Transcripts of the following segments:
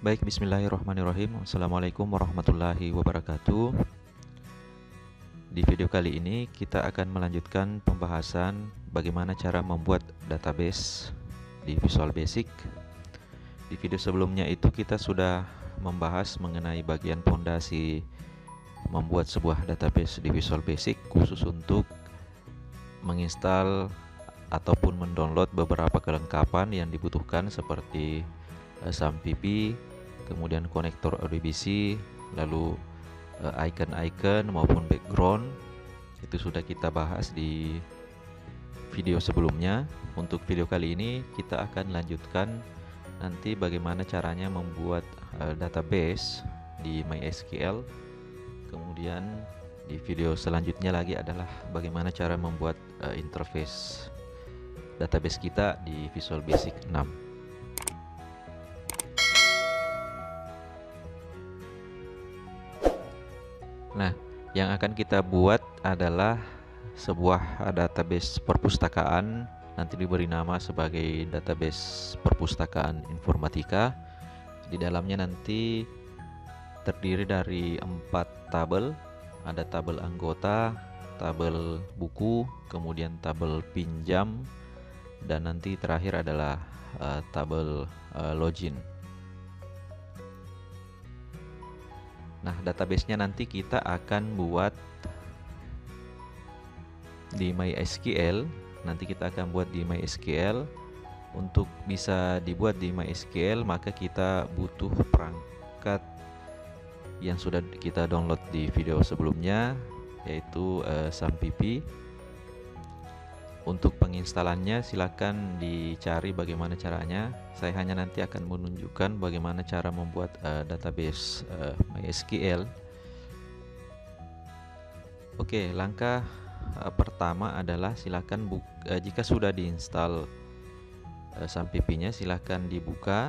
Baik, bismillahirrahmanirrahim. Assalamualaikum warahmatullahi wabarakatuh. Di video kali ini kita akan melanjutkan pembahasan bagaimana cara membuat database di Visual Basic. Di video sebelumnya itu kita sudah membahas mengenai bagian fondasi membuat sebuah database di Visual Basic, khusus untuk menginstal ataupun mendownload beberapa kelengkapan yang dibutuhkan seperti SAMPP, kemudian konektor ODBC, lalu icon-icon maupun background. Itu sudah kita bahas di video sebelumnya. Untuk video kali ini kita akan lanjutkan nanti bagaimana caranya membuat database di MySQL. Kemudian di video selanjutnya lagi adalah bagaimana cara membuat interface database kita di Visual Basic 6. Nah, yang akan kita buat adalah sebuah database perpustakaan, nanti diberi nama sebagai database perpustakaan informatika. Di dalamnya nanti terdiri dari 4 tabel, ada tabel anggota, tabel buku, kemudian tabel pinjam, dan nanti terakhir adalah tabel login. Nah, database-nya nanti kita akan buat di MySQL. Nanti kita akan buat di MySQL. Untuk bisa dibuat di MySQL, maka kita butuh perangkat yang sudah kita download di video sebelumnya, yaitu SAMPP. Untuk penginstalannya silakan dicari bagaimana caranya. Saya hanya nanti akan menunjukkan bagaimana cara membuat database MySQL. Oke, langkah pertama adalah silakan jika sudah diinstal SAMPP-nya, silakan dibuka.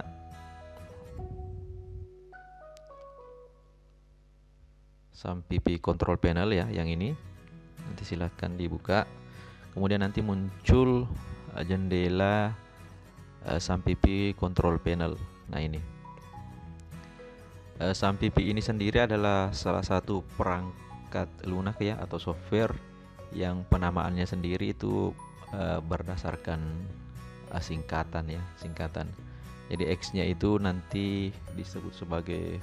SAMPP Control Panel ya, yang ini. Nanti silakan dibuka. Kemudian nanti muncul jendela SAMPP Control Panel. Nah, ini SAMPP ini sendiri adalah salah satu perangkat lunak ya, atau software yang penamaannya sendiri itu berdasarkan singkatan ya, singkatan. Jadi X-nya itu nanti disebut sebagai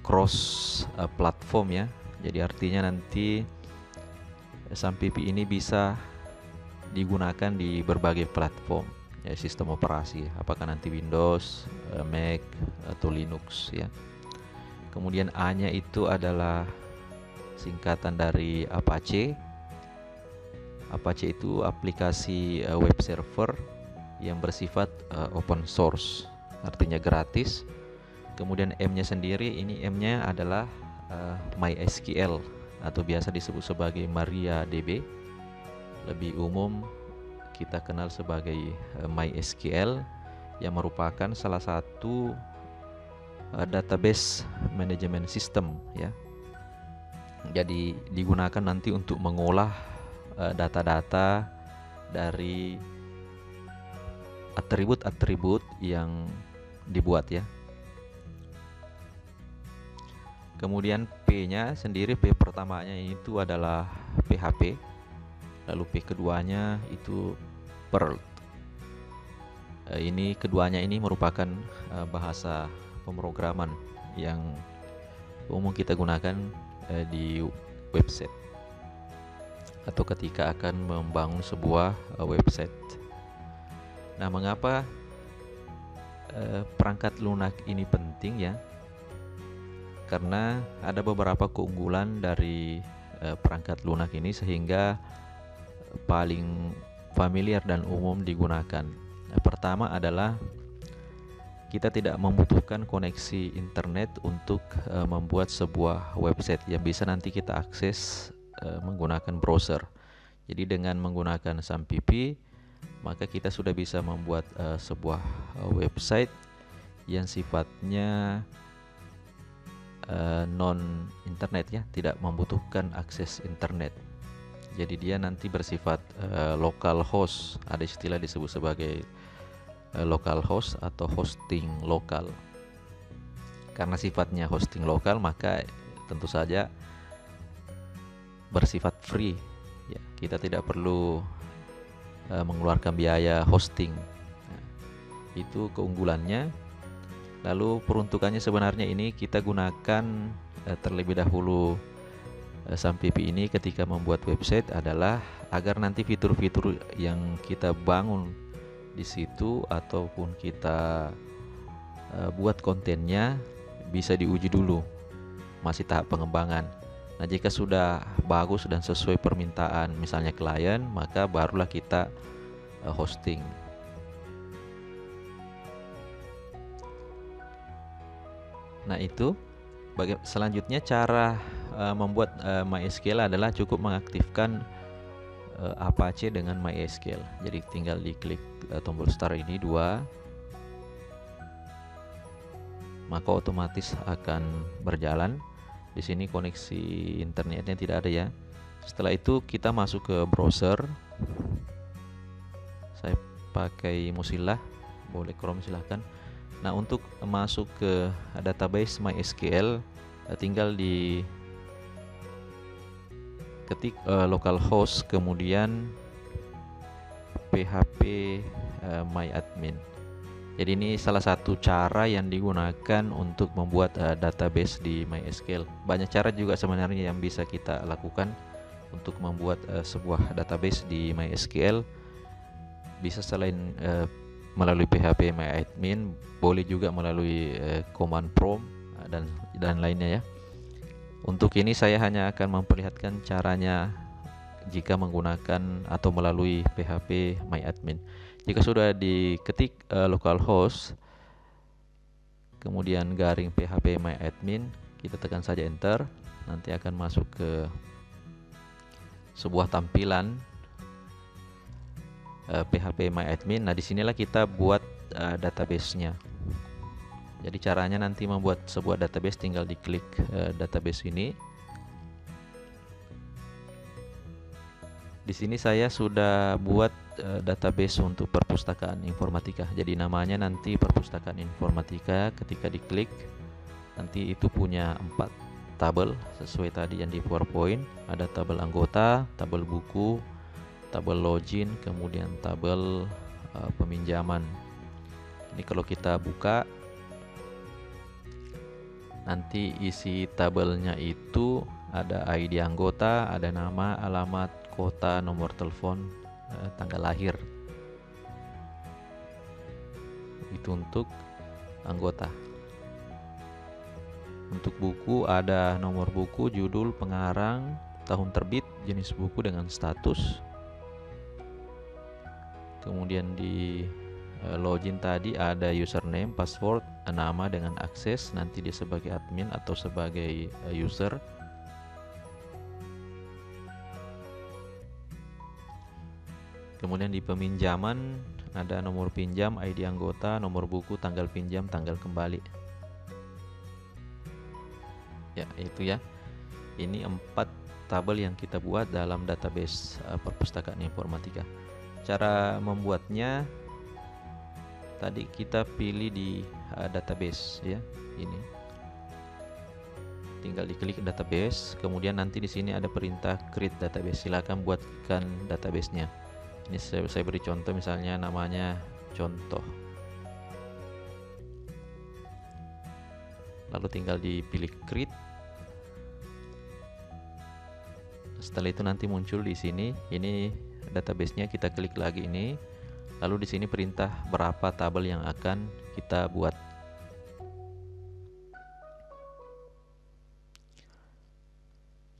cross platform ya. Jadi artinya nanti SAMPP ini bisa digunakan di berbagai platform ya, sistem operasi, apakah nanti Windows, Mac atau Linux ya. Kemudian A-nya itu adalah singkatan dari Apache. Apache itu aplikasi web server yang bersifat open source, artinya gratis. Kemudian M-nya sendiri, ini M-nya adalah MySQL atau biasa disebut sebagai MariaDB. Lebih umum kita kenal sebagai MySQL, yang merupakan salah satu database management system ya. Jadi digunakan nanti untuk mengolah data-data dari atribut-atribut yang dibuat ya. Kemudian P-nya sendiri, P pertamanya itu adalah PHP, lalu P keduanya itu Perl. Ini keduanya ini merupakan bahasa pemrograman yang umum kita gunakan di website atau ketika akan membangun sebuah website. Nah, mengapa perangkat lunak ini penting ya? Karena ada beberapa keunggulan dari perangkat lunak ini sehingga paling familiar dan umum digunakan. Pertama adalah kita tidak membutuhkan koneksi internet untuk membuat sebuah website yang bisa nanti kita akses menggunakan browser. Jadi dengan menggunakan SAMPP, maka kita sudah bisa membuat sebuah website yang sifatnya non internet ya, tidak membutuhkan akses internet. Jadi dia nanti bersifat local host, ada istilah disebut sebagai local host atau hosting lokal. Karena sifatnya hosting lokal, maka tentu saja bersifat free ya, kita tidak perlu mengeluarkan biaya hosting. Nah, itu keunggulannya. Lalu peruntukannya sebenarnya ini kita gunakan terlebih dahulu SAMPP ini ketika membuat website adalah agar nanti fitur-fitur yang kita bangun di situ ataupun kita buat kontennya bisa diuji dulu, masih tahap pengembangan. Nah, jika sudah bagus dan sesuai permintaan misalnya klien, maka barulah kita hosting. Nah, itu selanjutnya cara membuat MySQL adalah cukup mengaktifkan Apache dengan MySQL. Jadi tinggal diklik tombol start ini 2, maka otomatis akan berjalan. Di sini koneksi internetnya tidak ada ya. Setelah itu kita masuk ke browser. Saya pakai Mozilla, boleh Chrome silahkan. Nah, untuk masuk ke database MySQL tinggal di ketik localhost kemudian php myadmin. Jadi ini salah satu cara yang digunakan untuk membuat database di MySQL. Banyak cara juga sebenarnya yang bisa kita lakukan untuk membuat sebuah database di MySQL. Bisa selain melalui php myadmin, boleh juga melalui command prompt dan lainnya ya. Untuk ini saya hanya akan memperlihatkan caranya jika menggunakan atau melalui php myadmin. Jika sudah diketik localhost kemudian garing php myadmin, kita tekan saja enter, nanti akan masuk ke sebuah tampilan php myadmin. Nah, disinilah kita buat database-nya. Jadi caranya nanti membuat sebuah database tinggal diklik database ini. Di sini saya sudah buat database untuk perpustakaan informatika. Jadi namanya nanti perpustakaan informatika. Ketika diklik nanti itu punya 4 tabel sesuai tadi yang di PowerPoint. Ada tabel anggota, tabel buku, tabel login, kemudian tabel peminjaman. Ini kalau kita buka nanti isi tabelnya itu ada ID anggota, ada nama, alamat, kota, nomor telepon, tanggal lahir. Itu untuk anggota. Untuk buku ada nomor buku, judul, pengarang, tahun terbit, jenis buku dengan status. Kemudian di login tadi ada username, password, nama dengan akses, nanti dia sebagai admin atau sebagai user. Kemudian di peminjaman ada nomor pinjam, ID anggota, nomor buku, tanggal pinjam, tanggal kembali. Ya, itu ya. Ini 4 tabel yang kita buat dalam database perpustakaan informatika. Cara membuatnya tadi kita pilih di database ya, ini. Tinggal diklik database, kemudian nanti di sini ada perintah create database. Silakan buatkan database-nya. Ini saya beri contoh, misalnya namanya contoh. Lalu tinggal dipilih create. Setelah itu nanti muncul di sini, ini database-nya, kita klik lagi ini. Lalu di sini perintah berapa tabel yang akan kita buat.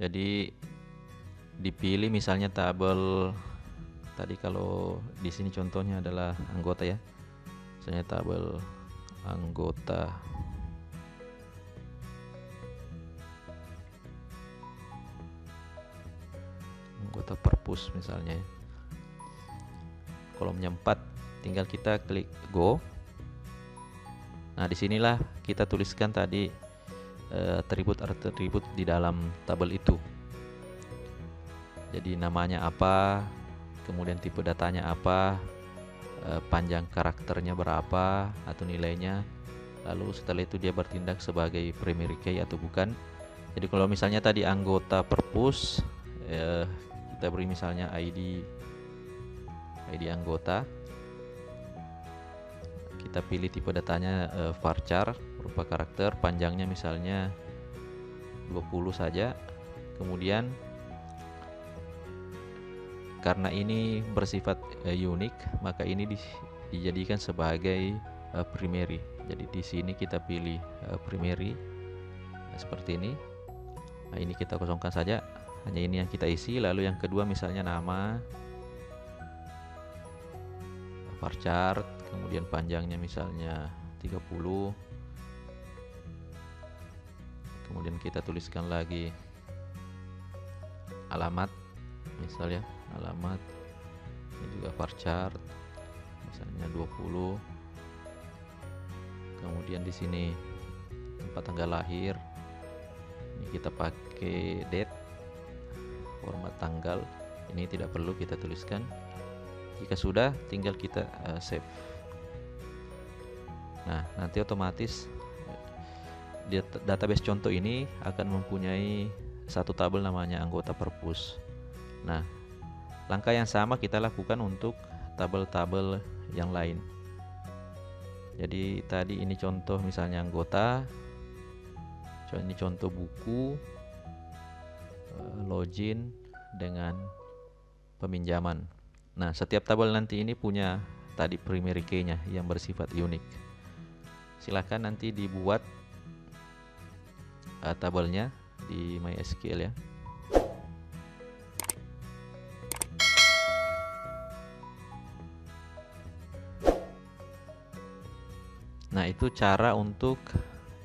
Jadi dipilih misalnya tabel tadi, kalau di sini contohnya adalah anggota ya. Misalnya tabel anggota. Anggota perpus misalnya. Kolomnya 4, tinggal kita klik go. Nah, disinilah kita tuliskan tadi atribut di dalam tabel itu. Jadi namanya apa, kemudian tipe datanya apa, panjang karakternya berapa atau nilainya, lalu setelah itu dia bertindak sebagai primary key atau bukan. Jadi kalau misalnya tadi anggota purpose, kita beri misalnya ID anggota, kita pilih tipe datanya varchar berupa karakter, panjangnya misalnya 20 saja. Kemudian karena ini bersifat unik, maka ini dijadikan sebagai primary. Jadi di sini kita pilih primary seperti ini. Nah, ini kita kosongkan saja, hanya ini yang kita isi. Lalu yang kedua misalnya nama varchar, kemudian panjangnya misalnya 30. Kemudian kita tuliskan lagi alamat, misalnya alamat, ini juga varchar misalnya 20. Kemudian di sini tempat tanggal lahir, ini kita pakai date, format tanggal, ini tidak perlu kita tuliskan. Jika sudah, tinggal kita save. Nah, nanti otomatis di database contoh ini akan mempunyai satu tabel namanya anggota purpose. Nah, langkah yang sama kita lakukan untuk tabel-tabel yang lain. Jadi tadi ini contoh misalnya anggota, ini contoh buku, login dengan peminjaman. Nah, setiap tabel nanti ini punya tadi primary key-nya yang bersifat unik. Silakan nanti dibuat tabelnya di MySQL ya. Nah, itu cara untuk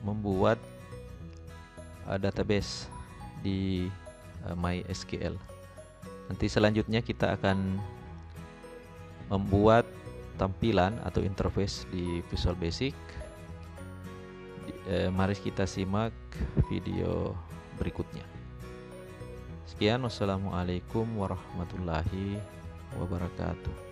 membuat database di MySQL. Nanti selanjutnya kita akan membuat tampilan atau interface di Visual Basic. Mari kita simak video berikutnya. Sekian, wassalamualaikum warahmatullahi wabarakatuh.